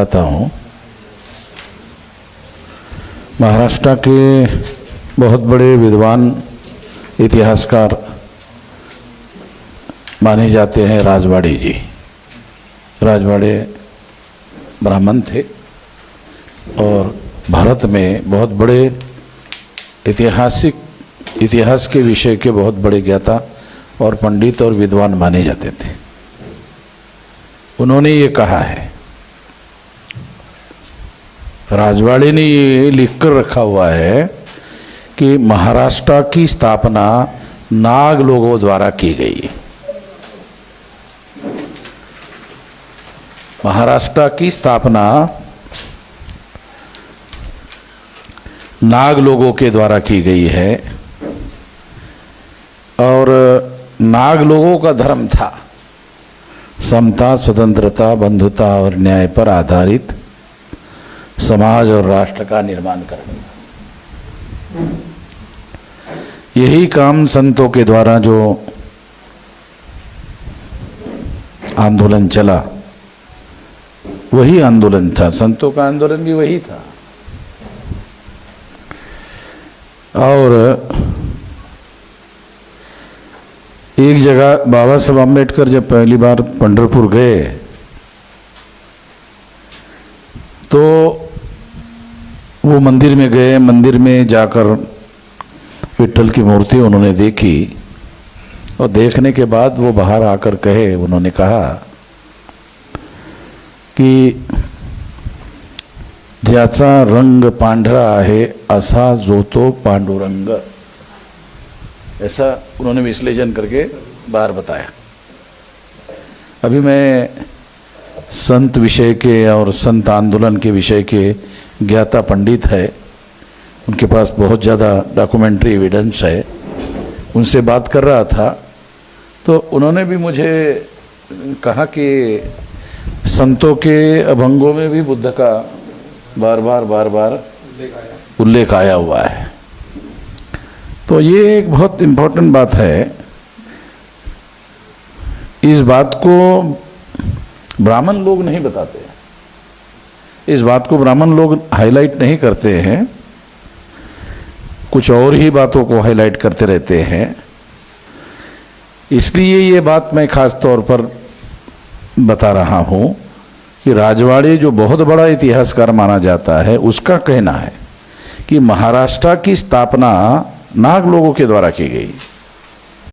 चाहता हूँ। महाराष्ट्र के बहुत बड़े विद्वान इतिहासकार माने जाते हैं राजवाड़े जी। राजवाड़े ब्राह्मण थे और भारत में बहुत बड़े इतिहास के विषय के बहुत बड़े ज्ञाता और पंडित और विद्वान माने जाते थे। उन्होंने ये कहा है, राजवाड़े ने ये लिखकर रखा हुआ है कि महाराष्ट्र की स्थापना नाग लोगों द्वारा की गई। महाराष्ट्र की स्थापना नाग लोगों के द्वारा की गई है और नाग लोगों का धर्म था समता, स्वतंत्रता, बंधुता और न्याय पर आधारित समाज और राष्ट्र का निर्माण करना। यही काम संतों के द्वारा जो आंदोलन चला वही आंदोलन था, संतों का आंदोलन भी वही था। और एक जगह बाबा साहब अम्बेडकर जब पहली बार पंढरपुर गए तो वो मंदिर में गए। मंदिर में जाकर विट्ठल की मूर्ति उन्होंने देखी और देखने के बाद वो बाहर आकर कहे, उन्होंने कहा कि ज्याचा रंग पांढरा आहे असा जो तो पांडुरंग, ऐसा उन्होंने विश्लेषण करके बाहर बताया। अभी मैं संत विषय के और संत आंदोलन के विषय के ज्ञाता पंडित है, उनके पास बहुत ज़्यादा डॉक्यूमेंट्री एविडेंस है, उनसे बात कर रहा था तो उन्होंने भी मुझे कहा कि संतों के अभंगों में भी बुद्ध का बार बार उल्लेख आया हुआ है। तो ये एक बहुत इम्पोर्टेंट बात है। इस बात को ब्राह्मण लोग नहीं बताते, इस बात को ब्राह्मण लोग हाईलाइट नहीं करते हैं, कुछ और ही बातों को हाईलाइट करते रहते हैं। इसलिए ये बात मैं खास तौर पर बता रहा हूँ कि राजवाड़े जो बहुत बड़ा इतिहासकार माना जाता है, उसका कहना है कि महाराष्ट्र की स्थापना नाग लोगों के द्वारा की गई।